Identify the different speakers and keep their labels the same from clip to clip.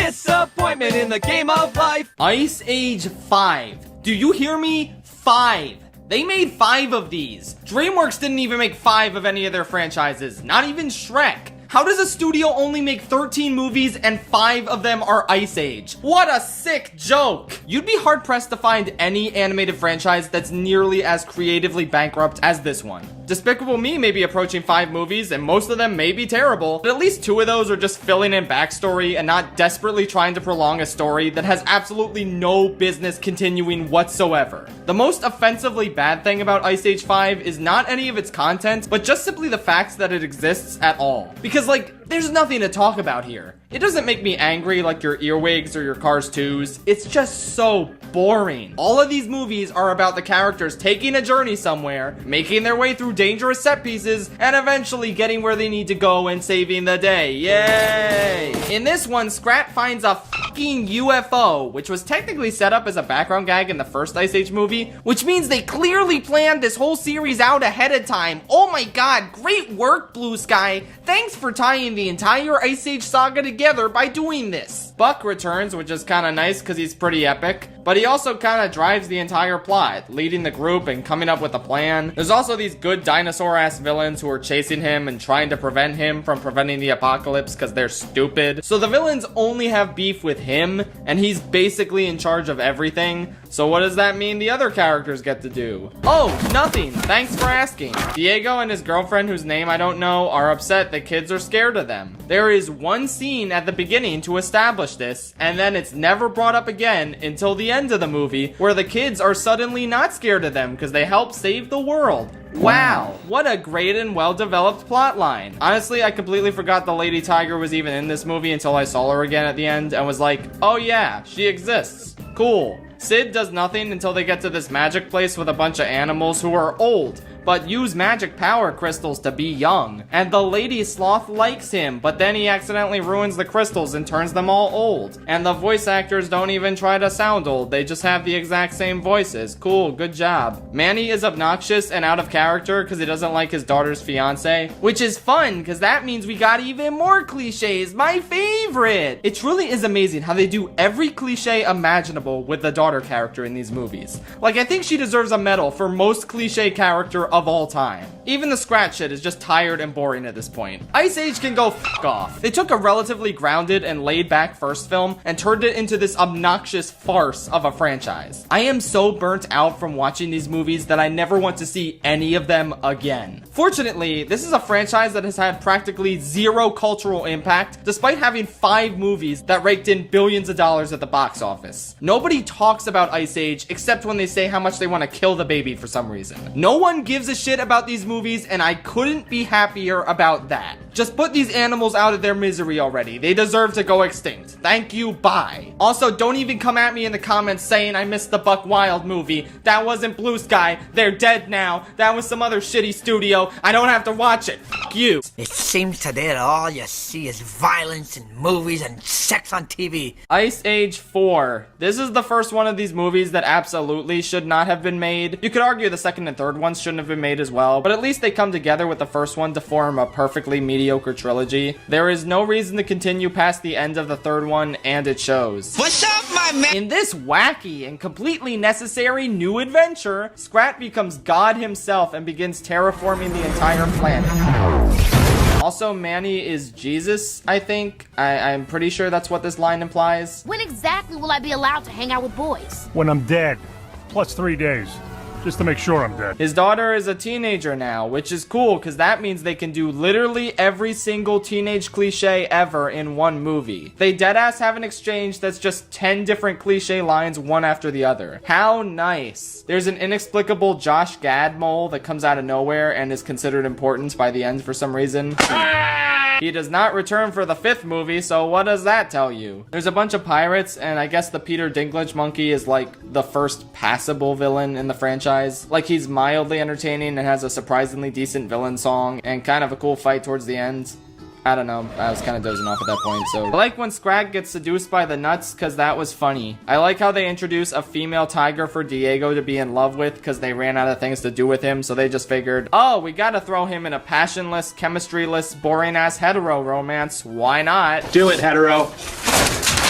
Speaker 1: disappointment in the game of life. Ice Age 5. Do you hear me? 5. They made 5 of these. DreamWorks didn't even make 5 of any of their franchises, not even Shrek. How does a studio only make 13 movies and 5 of them are Ice Age? What a sick joke! You'd be hard-pressed to find any animated franchise that's nearly as creatively bankrupt as this one. Despicable Me may be approaching 5 movies, and most of them may be terrible, but at least 2 of those are just filling in backstory and not desperately trying to prolong a story that has absolutely no business continuing whatsoever. The most offensively bad thing about Ice Age 5 is not any of its content, but just simply the fact that it exists at all. Because, there's nothing to talk about here. It doesn't make me angry like your Earwigs or your Cars 2s. It's just so boring. All of these movies are about the characters taking a journey somewhere, making their way through dangerous set pieces, and eventually getting where they need to go and saving the day. Yay! In this one, Scrat finds a fucking UFO, which was technically set up as a background gag in the first Ice Age movie, which means they clearly planned this whole series out ahead of time. Oh my god, great work, Blue Sky. Thanks for tying the entire Ice Age saga together by doing this. Buck returns, which is kind of nice because he's pretty epic, but he also kind of drives the entire plot, leading the group and coming up with a plan. There's also these good dinosaur-ass villains who are chasing him and trying to prevent him from preventing the apocalypse because they're stupid. So the villains only have beef with him, and he's basically in charge of everything. So what does that mean the other characters get to do? Oh, nothing. Thanks for asking. Diego and his girlfriend, whose name I don't know, are upset that kids are scared of them. There is one scene at the beginning to establish this, and then it's never brought up again until the end of the movie, where the kids are suddenly not scared of them because they help save the world. Wow, what a great and well-developed plot line. Honestly, I completely forgot the Lady Tiger was even in this movie until I saw her again at the end and was like, oh yeah, she exists. Cool. Sid does nothing until they get to this magic place with a bunch of animals who are old, but use magic power crystals to be young. And the lady sloth likes him, but then he accidentally ruins the crystals and turns them all old. And the voice actors don't even try to sound old, they just have the exact same voices. Cool, good job. Manny is obnoxious and out of character because he doesn't like his daughter's fiance, which is fun because that means we got even more cliches, my favorite! It truly is amazing how they do every cliche imaginable with the daughter character in these movies. I think she deserves a medal for most cliche character of all time. Even the Scrat shit is just tired and boring at this point. Ice Age can go f*** off. They took a relatively grounded and laid back first film and turned it into this obnoxious farce of a franchise. I am so burnt out from watching these movies that I never want to see any of them again. Fortunately, this is a franchise that has had practically zero cultural impact, despite having 5 movies that raked in billions of dollars at the box office. Nobody talks about Ice Age except when they say how much they want to kill the baby for some reason. No one gives a shit about these movies, and I couldn't be happier about that. Just put these animals out of their misery already. They deserve to go extinct. Thank you, bye. Also, don't even come at me in the comments saying I missed the Buck Wild movie. That wasn't Blue Sky. They're dead now. That was some other shitty studio. I don't have to watch it. Fuck you.
Speaker 2: It seems today that all you see is violence in movies and sex on TV.
Speaker 1: Ice Age 4. This is the first one of these movies that absolutely should not have been made. You could argue the second and third ones shouldn't have been made as well, but at least they come together with the first one to form a perfectly mediocre trilogy. There is no reason to continue past the end of the third one, and it shows.
Speaker 2: What's up, my man?
Speaker 1: In this wacky and completely necessary new adventure, Scrat becomes God himself and begins terraforming the entire planet. Also, Manny is Jesus, I think. I'm pretty sure that's what this line implies.
Speaker 3: When exactly will I be allowed to hang out with boys?
Speaker 4: When I'm dead. Plus 3 days. Just to make sure I'm dead.
Speaker 1: His daughter is a teenager now, which is cool because that means they can do literally every single teenage cliche ever in one movie. They deadass have an exchange that's just 10 different cliche lines one after the other. How nice. There's an inexplicable Josh Gad mole that comes out of nowhere and is considered important by the end for some reason. He does not return for the 5th movie, so what does that tell you? There's a bunch of pirates, and I guess the Peter Dinklage monkey is like the first passable villain in the franchise. Like, he's mildly entertaining and has a surprisingly decent villain song and kind of a cool fight towards the end. I don't know, I was kind of dozing off at that point, so. I like when Scrag gets seduced by the nuts, because that was funny. I like how they introduce a female tiger for Diego to be in love with, because they ran out of things to do with him, so they just figured, oh, we gotta throw him in a passionless, chemistry-less, boring-ass hetero romance. Why not?
Speaker 5: Do it, hetero.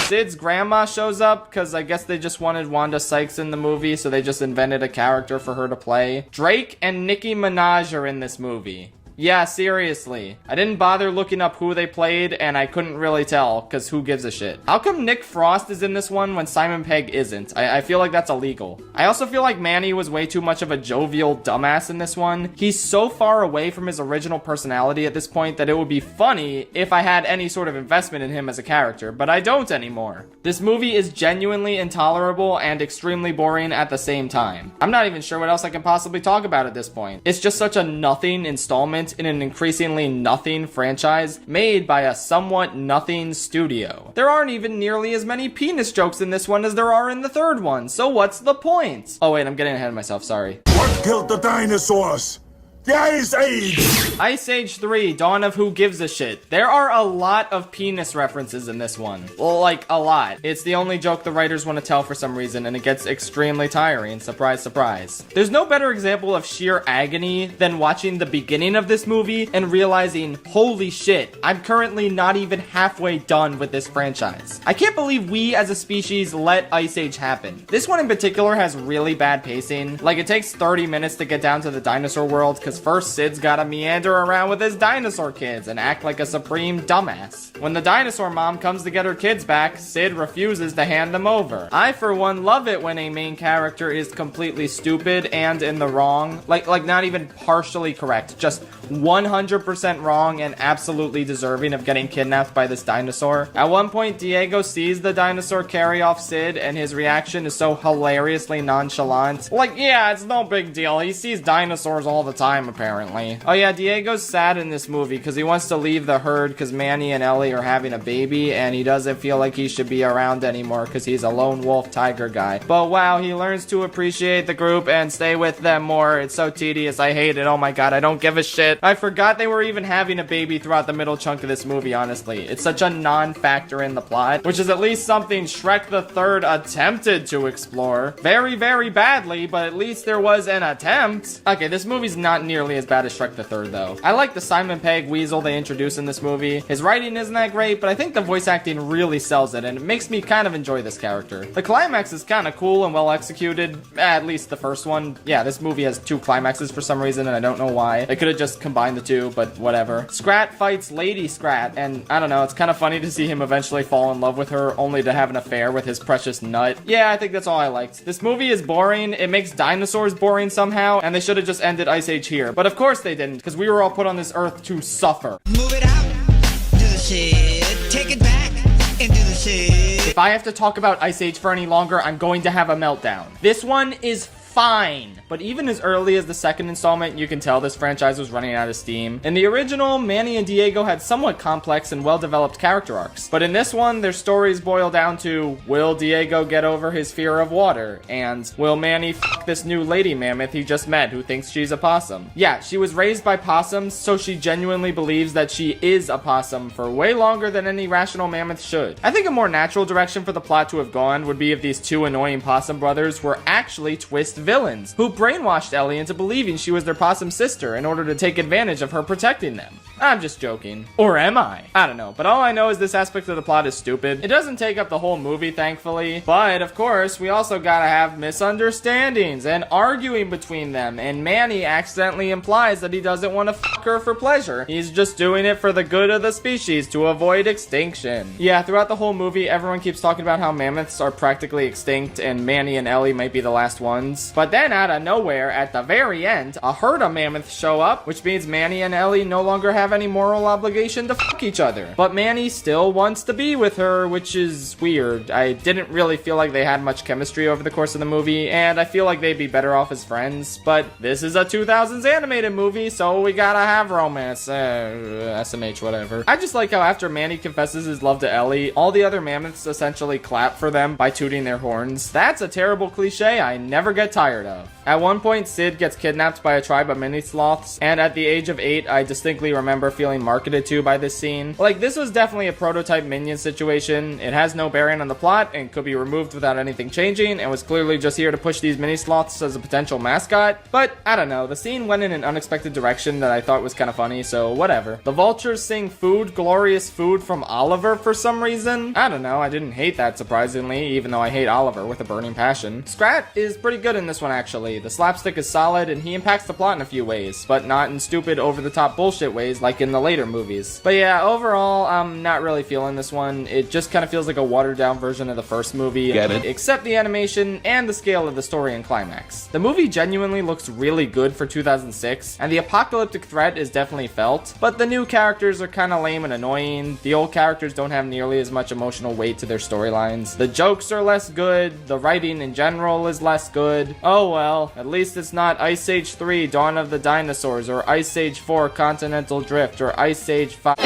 Speaker 1: Sid's grandma shows up because I guess they just wanted Wanda Sykes in the movie, so they just invented a character for her to play. Drake and Nicki Minaj are in this movie. Yeah, seriously. I didn't bother looking up who they played, and I couldn't really tell, because who gives a shit? How come Nick Frost is in this one when Simon Pegg isn't? I feel like that's illegal. I also feel like Manny was way too much of a jovial dumbass in this one. He's so far away from his original personality at this point that it would be funny if I had any sort of investment in him as a character, but I don't anymore. This movie is genuinely intolerable and extremely boring at the same time. I'm not even sure what else I can possibly talk about at this point. It's just such a nothing installment in an increasingly nothing franchise made by a somewhat nothing studio. There aren't even nearly as many penis jokes in this one as there are in the third one, so what's the point? Oh wait, I'm getting ahead of myself, sorry.
Speaker 5: What killed the dinosaurs? The Ice Age!
Speaker 1: Ice Age 3, Dawn of Who Gives a Shit. There are a lot of penis references in this one. Well, like, a lot. It's the only joke the writers want to tell for some reason, and it gets extremely tiring. Surprise, surprise. There's no better example of sheer agony than watching the beginning of this movie and realizing, holy shit, I'm currently not even halfway done with this franchise. I can't believe we as a species let Ice Age happen. This one in particular has really bad pacing. Like, it takes 30 minutes to get down to the dinosaur world, because first Sid's gotta meander around with his dinosaur kids and act like a supreme dumbass. When the dinosaur mom comes to get her kids back, Sid refuses to hand them over. I for one love it when a main character is completely stupid and in the wrong. Like not even partially correct, just 100% wrong and absolutely deserving of getting kidnapped by this dinosaur. At one point, Diego sees the dinosaur carry off Sid and his reaction is so hilariously nonchalant. Like, yeah, it's no big deal. He sees dinosaurs all the time, apparently. Oh yeah, Diego's sad in this movie because he wants to leave the herd because Manny and Ellie are having a baby and he doesn't feel like he should be around anymore because he's a lone wolf tiger guy. But wow, he learns to appreciate the group and stay with them more. It's so tedious. I hate it. Oh my god, I don't give a shit. I forgot they were even having a baby throughout the middle chunk of this movie, honestly. It's such a non-factor in the plot, which is at least something Shrek the Third attempted to explore. Very, very badly, but at least there was an attempt. Okay, this movie's not nearly as bad as Shrek the Third, though. I like the Simon Pegg weasel they introduced in this movie. His writing isn't that great, but I think the voice acting really sells it, and it makes me kind of enjoy this character. The climax is kind of cool and well executed, at least the first one. Yeah, this movie has 2 climaxes for some reason, and I don't know why. They could have just combined the 2, but whatever. Scrat fights Lady Scrat, and I don't know, it's kind of funny to see him eventually fall in love with her, only to have an affair with his precious nut. Yeah, I think that's all I liked. This movie is boring, it makes dinosaurs boring somehow, and they should have just ended Ice Age here. But of course they didn't, because we were all put on this earth to suffer.
Speaker 2: Move it out to the Sid. Take it back into the Sid.
Speaker 1: If I have to talk about Ice Age for any longer, I'm going to have a meltdown. This one is fine. But even as early as the second installment, you can tell this franchise was running out of steam. In the original, Manny and Diego had somewhat complex and well-developed character arcs. But in this one, their stories boil down to, will Diego get over his fear of water? And will Manny f*** this new lady mammoth he just met who thinks she's a possum? Yeah, she was raised by possums, so she genuinely believes that she is a possum for way longer than any rational mammoth should. I think a more natural direction for the plot to have gone would be if these 2 annoying possum brothers were actually twist villains, who brainwashed Ellie into believing she was their possum sister in order to take advantage of her protecting them. I'm just joking. Or am I? I don't know, but all I know is this aspect of the plot is stupid. It doesn't take up the whole movie, thankfully, but of course, we also gotta have misunderstandings and arguing between them, and Manny accidentally implies that he doesn't want to fuck her for pleasure. He's just doing it for the good of the species to avoid extinction. Yeah, throughout the whole movie, everyone keeps talking about how mammoths are practically extinct and Manny and Ellie might be the last ones, but then out of nowhere, at the very end, a herd of mammoths show up, which means Manny and Ellie no longer have any moral obligation to fuck each other. But Manny still wants to be with her, which is weird. I didn't really feel like they had much chemistry over the course of the movie, and I feel like they'd be better off as friends, but this is a 2000s animated movie, so we gotta have romance. SMH, whatever. I just like how after Manny confesses his love to Ellie, all the other mammoths essentially clap for them by tooting their horns. That's a terrible cliche I never get tired of. At one point, Sid gets kidnapped by a tribe of mini sloths, and at the age of 8, I distinctly remember remember feeling marketed to by this scene. Like, this was definitely a prototype minion situation. It has no bearing on the plot and could be removed without anything changing, and was clearly just here to push these mini sloths as a potential mascot. But I don't know, the scene went in an unexpected direction that I thought was kind of funny, so whatever. The vultures sing "Food, Glorious Food" from Oliver for some reason. I don't know, I didn't hate that surprisingly, even though I hate Oliver with a burning passion. Scrat is pretty good in this one actually. The slapstick is solid and he impacts the plot in a few ways, but not in stupid over-the-top bullshit ways like in the later movies. But yeah, overall, I'm not really feeling this one. It just kind of feels like a watered-down version of the first movie.
Speaker 6: Get it?
Speaker 1: Except the animation and the scale of the story and climax. The movie genuinely looks really good for 2006, and the apocalyptic threat is definitely felt, but the new characters are kind of lame and annoying. The old characters don't have nearly as much emotional weight to their storylines. The jokes are less good, the writing in general is less good. Oh well, at least it's not Ice Age 3 Dawn of the Dinosaurs, or Ice Age 4 Continental Drift, or Ice Age 5.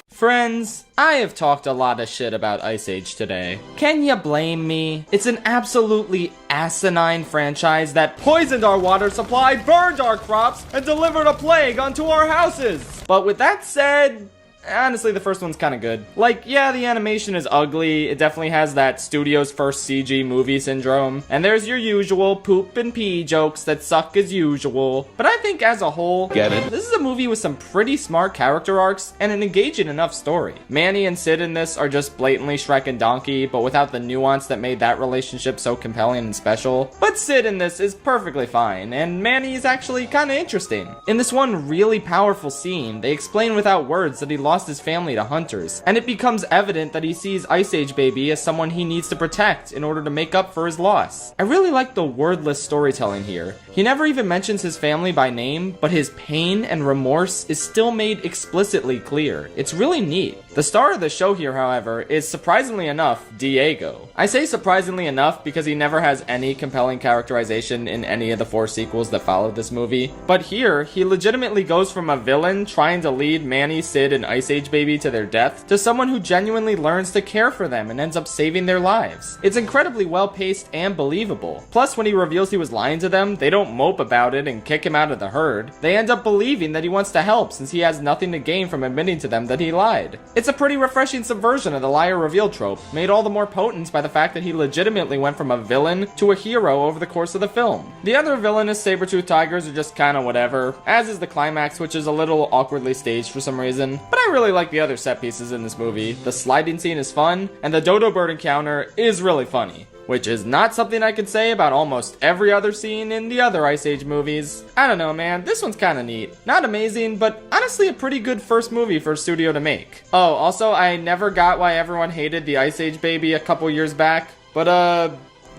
Speaker 1: Friends, I have talked a lot of shit about Ice Age today. Can you blame me? It's an absolutely asinine franchise that poisoned our water supply, burned our crops, and delivered a plague onto our houses. But with that said, honestly, the first one's kind of good. Like, yeah, the animation is ugly. It definitely has that studio's first CG movie syndrome. And there's your usual poop and pee jokes that suck as usual. But I think as a whole,
Speaker 6: Get it?
Speaker 1: this is a movie with some pretty smart character arcs and an engaging enough story. Manny and Sid in this are just blatantly Shrek and Donkey, but without the nuance that made that relationship so compelling and special. But Sid in this is perfectly fine, and Manny is actually kind of interesting. In this one really powerful scene, they explain without words that he lost his family to hunters, and it becomes evident that he sees Ice Age Baby as someone he needs to protect in order to make up for his loss. I really like the wordless storytelling here. He never even mentions his family by name, but his pain and remorse is still made explicitly clear. It's really neat. The star of the show here, however, is surprisingly enough, Diego. I say surprisingly enough because he never has any compelling characterization in any of the 4 sequels that followed this movie, but here, he legitimately goes from a villain trying to lead Manny, Sid, and Ice Age Baby to their death, to someone who genuinely learns to care for them and ends up saving their lives. It's incredibly well paced and believable. Plus, when he reveals he was lying to them, they don't mope about it and kick him out of the herd. They end up believing that he wants to help since he has nothing to gain from admitting to them that he lied. It's a pretty refreshing subversion of the liar reveal trope, made all the more potent by the fact that he legitimately went from a villain to a hero over the course of the film. The other villainous saber-toothed tigers are just kinda whatever, as is the climax, which is a little awkwardly staged for some reason, but I really like the other set pieces in this movie. The sliding scene is fun, and the dodo bird encounter is really funny, which is not something I could say about almost every other scene in the other Ice Age movies. I don't know, man, this one's kinda neat. Not amazing, but honestly a pretty good first movie for a studio to make. Oh, also, I never got why everyone hated the Ice Age Baby a couple years back, but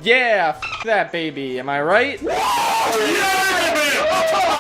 Speaker 1: yeah, f that baby, am I right?